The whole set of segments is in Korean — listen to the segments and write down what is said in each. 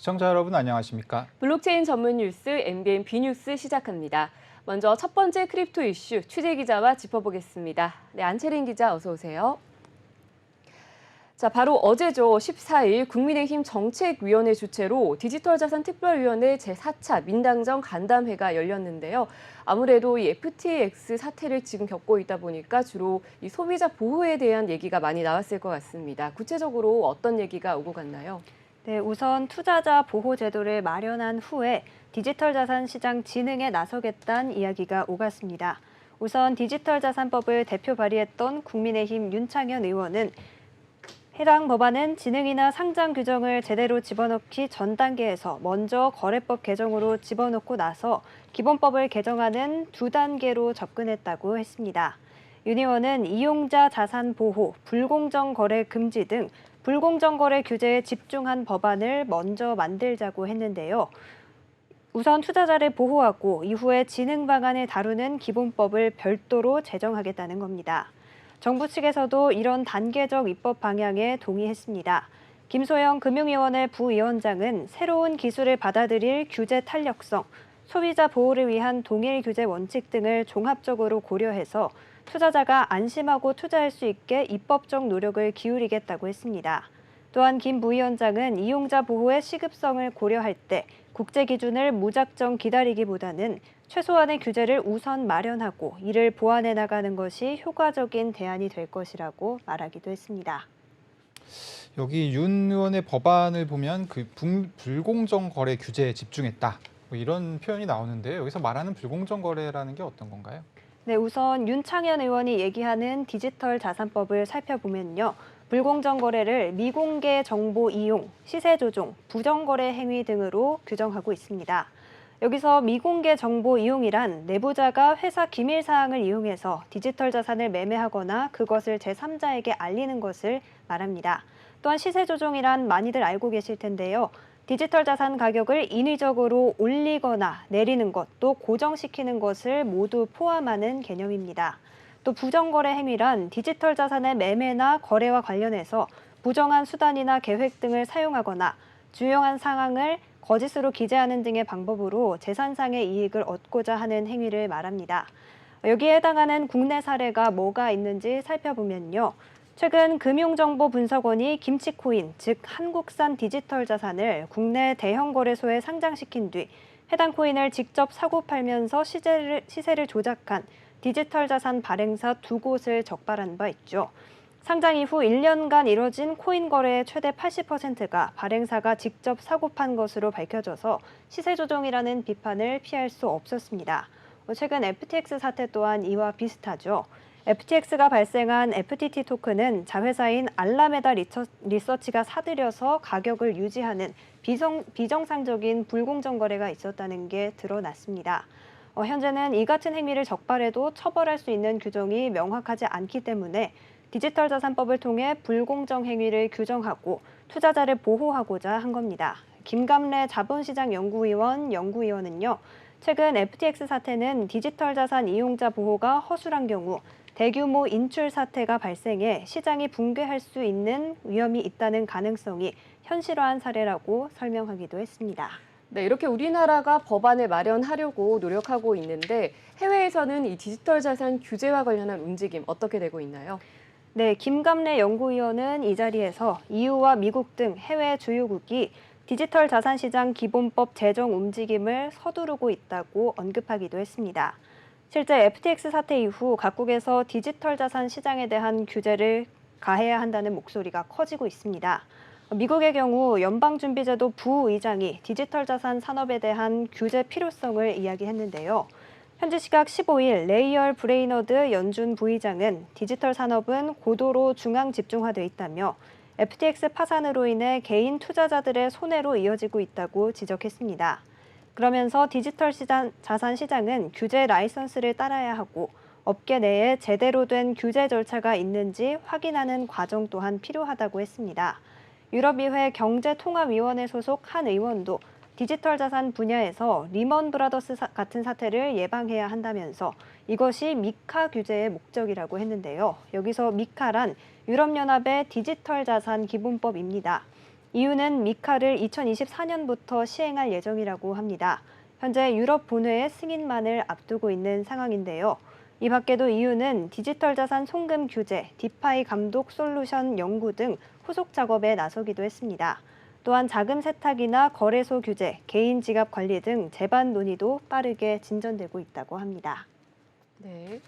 시청자 여러분 안녕하십니까? 블록체인 전문 뉴스 MBN B뉴스 시작합니다. 먼저 첫 번째 크립토 이슈 취재 기자와 짚어보겠습니다. 네, 안채린 기자 어서 오세요. 자, 바로 어제죠. 14일 국민의힘 정책위원회 주최로 디지털자산특별위원회 제4차 민당정 간담회가 열렸는데요. 아무래도 이 FTX 사태를 지금 겪고 있다 보니까 주로 이 소비자 보호에 대한 얘기가 많이 나왔을 것 같습니다. 구체적으로 어떤 얘기가 오고 갔나요? 네, 우선 투자자 보호 제도를 마련한 후에 디지털 자산 시장 진흥에 나서겠다는 이야기가 오갔습니다. 우선 디지털 자산법을 대표 발의했던 국민의힘 윤창현 의원은 해당 법안은 진흥이나 상장 규정을 제대로 집어넣기 전 단계에서 먼저 거래법 개정으로 집어넣고 나서 기본법을 개정하는 두 단계로 접근했다고 했습니다. 윤 의원은 이용자 자산 보호, 불공정 거래 금지 등 불공정 거래 규제에 집중한 법안을 먼저 만들자고 했는데요. 우선 투자자를 보호하고 이후에 진흥 방안을 다루는 기본법을 별도로 제정하겠다는 겁니다. 정부 측에서도 이런 단계적 입법 방향에 동의했습니다. 김소영 금융위원회 부위원장은 새로운 기술을 받아들일 규제 탄력성, 소비자 보호를 위한 동일 규제 원칙 등을 종합적으로 고려해서 투자자가 안심하고 투자할 수 있게 입법적 노력을 기울이겠다고 했습니다. 또한 김 부위원장은 이용자 보호의 시급성을 고려할 때 국제 기준을 무작정 기다리기보다는 최소한의 규제를 우선 마련하고 이를 보완해 나가는 것이 효과적인 대안이 될 것이라고 말하기도 했습니다. 여기 윤 의원의 법안을 보면 불공정 거래 규제에 집중했다. 뭐 이런 표현이 나오는데요. 여기서 말하는 불공정 거래라는 게 어떤 건가요? 네, 우선 윤창현 의원이 얘기하는 디지털 자산법을 살펴보면요. 불공정 거래를 미공개 정보 이용, 시세 조종, 부정 거래 행위 등으로 규정하고 있습니다. 여기서 미공개 정보 이용이란 내부자가 회사 기밀 사항을 이용해서 디지털 자산을 매매하거나 그것을 제3자에게 알리는 것을 말합니다. 또한 시세 조종이란 많이들 알고 계실 텐데요. 디지털 자산 가격을 인위적으로 올리거나 내리는 것, 또 고정시키는 것을 모두 포함하는 개념입니다. 또 부정거래 행위란 디지털 자산의 매매나 거래와 관련해서 부정한 수단이나 계획 등을 사용하거나 주요한 상황을 거짓으로 기재하는 등의 방법으로 재산상의 이익을 얻고자 하는 행위를 말합니다. 여기에 해당하는 국내 사례가 뭐가 있는지 살펴보면요. 최근 금융정보분석원이 김치코인, 즉 한국산 디지털 자산을 국내 대형 거래소에 상장시킨 뒤 해당 코인을 직접 사고 팔면서 시세를 조작한 디지털 자산 발행사 두 곳을 적발한 바 있죠. 상장 이후 1년간 이뤄진 코인 거래의 최대 80%가 발행사가 직접 사고 판 것으로 밝혀져서 시세 조정이라는 비판을 피할 수 없었습니다. 최근 FTX 사태 또한 이와 비슷하죠. FTX가 발생한 FTT 토큰은 자회사인 알라메다 리서치가 사들여서 가격을 유지하는 비정상적인 불공정 거래가 있었다는 게 드러났습니다. 현재는 이 같은 행위를 적발해도 처벌할 수 있는 규정이 명확하지 않기 때문에 디지털 자산법을 통해 불공정 행위를 규정하고 투자자를 보호하고자 한 겁니다. 김감래 자본시장 연구위원은요. 최근 FTX 사태는 디지털 자산 이용자 보호가 허술한 경우 대규모 인출 사태가 발생해 시장이 붕괴할 수 있는 위험이 있다는 가능성이 현실화한 사례라고 설명하기도 했습니다. 네, 이렇게 우리나라가 법안을 마련하려고 노력하고 있는데 해외에서는 이 디지털 자산 규제와 관련한 움직임 어떻게 되고 있나요? 네, 김감래 연구위원은 이 자리에서 EU와 미국 등 해외 주요국이 디지털 자산 시장 기본법 제정 움직임을 서두르고 있다고 언급하기도 했습니다. 실제 FTX 사태 이후 각국에서 디지털 자산 시장에 대한 규제를 가해야 한다는 목소리가 커지고 있습니다. 미국의 경우 연방준비제도 부의장이 디지털 자산 산업에 대한 규제 필요성을 이야기했는데요. 현지 시각 15일 레이얼 브레이너드 연준 부의장은 디지털 산업은 고도로 중앙 집중화돼 있다며 FTX 파산으로 인해 개인 투자자들의 손해로 이어지고 있다고 지적했습니다. 그러면서 디지털 자산 시장은 규제 라이선스를 따라야 하고 업계 내에 제대로 된 규제 절차가 있는지 확인하는 과정 또한 필요하다고 했습니다. 유럽의회 경제통합위원회 소속 한 의원도 디지털 자산 분야에서 리먼 브라더스 같은 사태를 예방해야 한다면서 이것이 미카 규제의 목적이라고 했는데요. 여기서 미카란 유럽연합의 디지털 자산 기본법입니다. 이유는 미카를 2024년부터 시행할 예정이라고 합니다. 현재 유럽 본회의 승인만을 앞두고 있는 상황인데요. 이 밖에도 이유는 디지털 자산 송금 규제, 디파이 감독 솔루션 연구 등 후속 작업에 나서기도 했습니다. 또한 자금 세탁이나 거래소 규제, 개인 지갑 관리 등 제반 논의도 빠르게 진전되고 있다고 합니다. 네.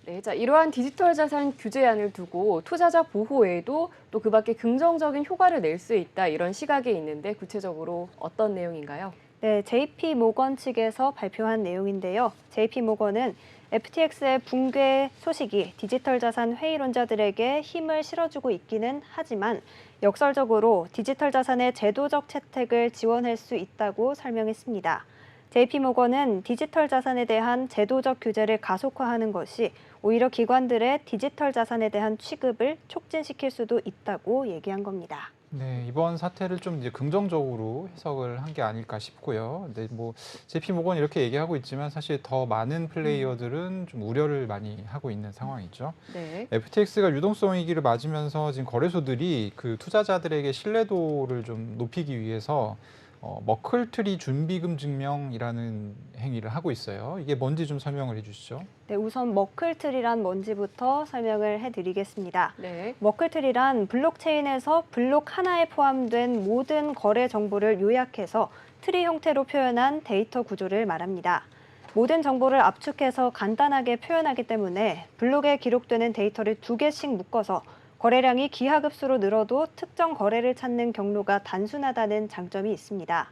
네, 자, 이러한 디지털 자산 규제안을 두고 투자자 보호 외에도 또 그 밖에 긍정적인 효과를 낼 수 있다 이런 시각이 있는데 구체적으로 어떤 내용인가요? 네, JP 모건 측에서 발표한 내용인데요. JP 모건은 FTX의 붕괴 소식이 디지털 자산 회의론자들에게 힘을 실어주고 있기는 하지만 역설적으로 디지털 자산의 제도적 채택을 지원할 수 있다고 설명했습니다. JP 모건은 디지털 자산에 대한 제도적 규제를 가속화하는 것이 오히려 기관들의 디지털 자산에 대한 취급을 촉진시킬 수도 있다고 얘기한 겁니다. 네, 이번 사태를 좀 이제 긍정적으로 해석을 한 게 아닐까 싶고요. 네, 뭐 JP 모건 이렇게 얘기하고 있지만 사실 더 많은 플레이어들은 좀 우려를 많이 하고 있는 상황이죠. 네. FTX가 유동성 위기를 맞으면서 지금 거래소들이 그 투자자들에게 신뢰도를 좀 높이기 위해서 머클트리 준비금 증명이라는 행위를 하고 있어요. 이게 뭔지 좀 설명을 해주시죠. 네, 우선 머클트리란 뭔지부터 설명을 해드리겠습니다. 네. 머클트리란 블록체인에서 블록 하나에 포함된 모든 거래 정보를 요약해서 트리 형태로 표현한 데이터 구조를 말합니다. 모든 정보를 압축해서 간단하게 표현하기 때문에 블록에 기록되는 데이터를 2개씩 묶어서 거래량이 기하급수로 늘어도 특정 거래를 찾는 경로가 단순하다는 장점이 있습니다.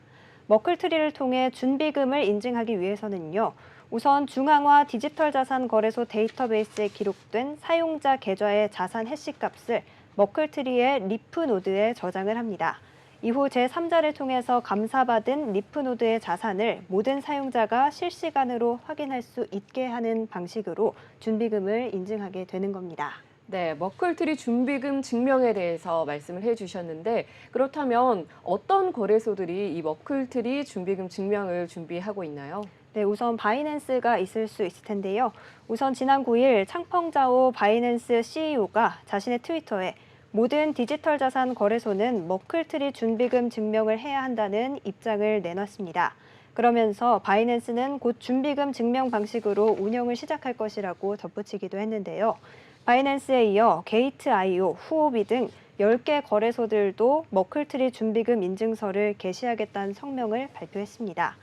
머클트리를 통해 준비금을 인증하기 위해서는요. 우선 중앙화 디지털 자산 거래소 데이터베이스에 기록된 사용자 계좌의 자산 해시값을 머클트리의 리프 노드에 저장을 합니다. 이후 제3자를 통해서 감사받은 리프 노드의 자산을 모든 사용자가 실시간으로 확인할 수 있게 하는 방식으로 준비금을 인증하게 되는 겁니다. 네, 머클트리 준비금 증명에 대해서 말씀을 해주셨는데 그렇다면 어떤 거래소들이 이 머클트리 준비금 증명을 준비하고 있나요? 네, 우선 바이낸스가 있을 수 있을 텐데요. 우선 지난 9일 창펑자오 바이낸스 CEO가 자신의 트위터에 모든 디지털 자산 거래소는 머클트리 준비금 증명을 해야 한다는 입장을 내놨습니다. 그러면서 바이낸스는 곧 준비금 증명 방식으로 운영을 시작할 것이라고 덧붙이기도 했는데요. 바이낸스에 이어 게이트.io, 후오비 등 10개 거래소들도 머클트리 준비금 인증서를 게시하겠다는 성명을 발표했습니다.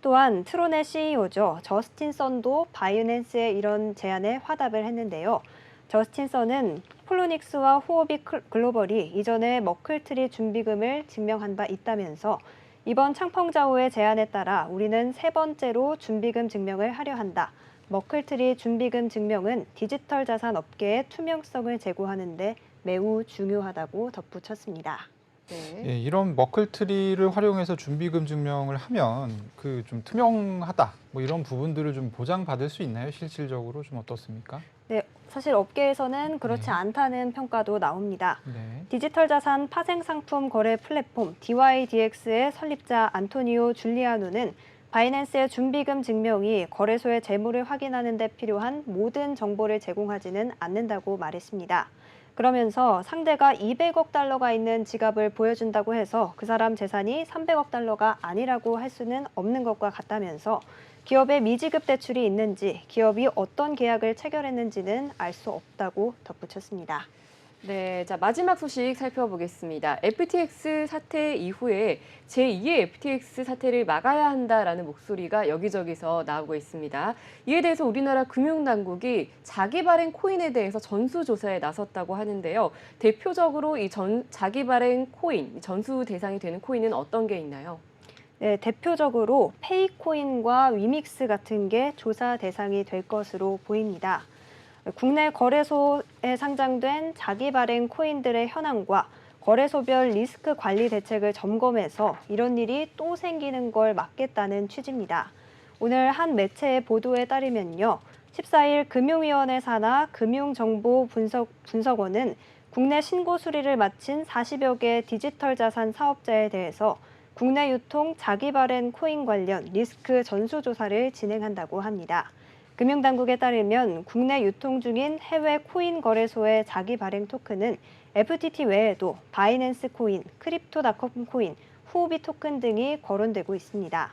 또한 트론의 CEO죠. 저스틴 선도 바이낸스의 이런 제안에 화답을 했는데요. 저스틴 선은 폴로닉스와 후오비 글로벌이 이전에 머클트리 준비금을 증명한 바 있다면서 이번 창펑자오의 제안에 따라 우리는 세 번째로 준비금 증명을 하려 한다. 머클트리 준비금 증명은 디지털 자산 업계의 투명성을 제고하는 데 매우 중요하다고 덧붙였습니다. 네. 예, 이런 머클트리를 활용해서 준비금 증명을 하면 그 좀 투명하다 뭐 이런 부분들을 좀 보장받을 수 있나요? 실질적으로 좀 어떻습니까? 네, 사실 업계에서는 그렇지 네. 않다는 평가도 나옵니다. 네. 디지털 자산 파생 상품 거래 플랫폼 DYDX의 설립자 안토니오 줄리아노는 바이낸스의 준비금 증명이 거래소의 재무를 확인하는 데 필요한 모든 정보를 제공하지는 않는다고 말했습니다. 그러면서 상대가 200억 달러가 있는 지갑을 보여준다고 해서 그 사람 재산이 300억 달러가 아니라고 할 수는 없는 것과 같다면서 기업의 미지급 대출이 있는지, 기업이 어떤 계약을 체결했는지는 알 수 없다고 덧붙였습니다. 네, 자, 마지막 소식 살펴보겠습니다. FTX 사태 이후에 제2의 FTX 사태를 막아야 한다라는 목소리가 여기저기서 나오고 있습니다. 이에 대해서 우리나라 금융당국이 자기 발행 코인에 대해서 전수조사에 나섰다고 하는데요. 대표적으로 이 자기 발행 코인, 전수 대상이 되는 코인은 어떤 게 있나요? 네, 대표적으로 페이코인과 위믹스 같은 게 조사 대상이 될 것으로 보입니다. 국내 거래소에 상장된 자기 발행 코인들의 현황과 거래소별 리스크 관리 대책을 점검해서 이런 일이 또 생기는 걸 막겠다는 취지입니다. 오늘 한 매체의 보도에 따르면요. 14일 금융위원회 산하 금융정보분석원은 국내 신고 수리를 마친 40여 개 디지털 자산 사업자에 대해서 국내 유통 자기 발행 코인 관련 리스크 전수조사를 진행한다고 합니다. 금융당국에 따르면 국내 유통 중인 해외 코인 거래소의 자기 발행 토큰은 FTT 외에도 바이낸스 코인, 크립토닷컴 코인, 후오비 토큰 등이 거론되고 있습니다.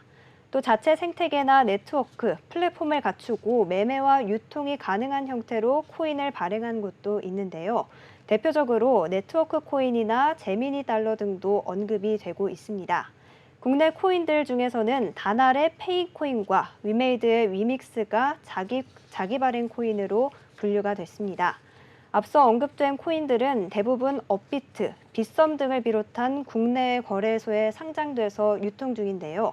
또 자체 생태계나 네트워크, 플랫폼을 갖추고 매매와 유통이 가능한 형태로 코인을 발행한 곳도 있는데요. 대표적으로 네트워크 코인이나 제미니 달러 등도 언급이 되고 있습니다. 국내 코인들 중에서는 다날의 페이코인과 위메이드의 위믹스가 자기 발행 코인으로 분류가 됐습니다. 앞서 언급된 코인들은 대부분 업비트, 빗썸 등을 비롯한 국내 거래소에 상장돼서 유통 중인데요.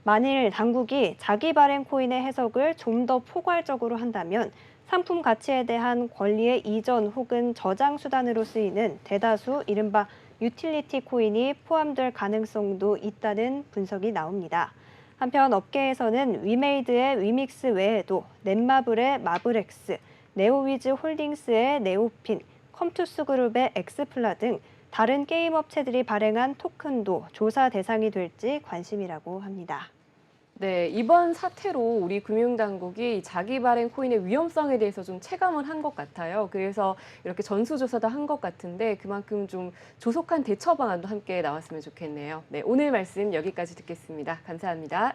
만일 당국이 자기 발행 코인의 해석을 좀 더 포괄적으로 한다면 상품 가치에 대한 권리의 이전 혹은 저장 수단으로 쓰이는 대다수 이른바 유틸리티 코인이 포함될 가능성도 있다는 분석이 나옵니다. 한편 업계에서는 위메이드의 위믹스 외에도 넷마블의 마블엑스, 네오위즈 홀딩스의 네오핀, 컴투스 그룹의 엑스플라 등 다른 게임 업체들이 발행한 토큰도 조사 대상이 될지 관심이라고 합니다. 네, 이번 사태로 우리 금융당국이 자기 발행 코인의 위험성에 대해서 좀 체감을 한 것 같아요. 그래서 이렇게 전수조사도 한 것 같은데 그만큼 좀 조속한 대처 방안도 함께 나왔으면 좋겠네요. 네, 오늘 말씀 여기까지 듣겠습니다. 감사합니다.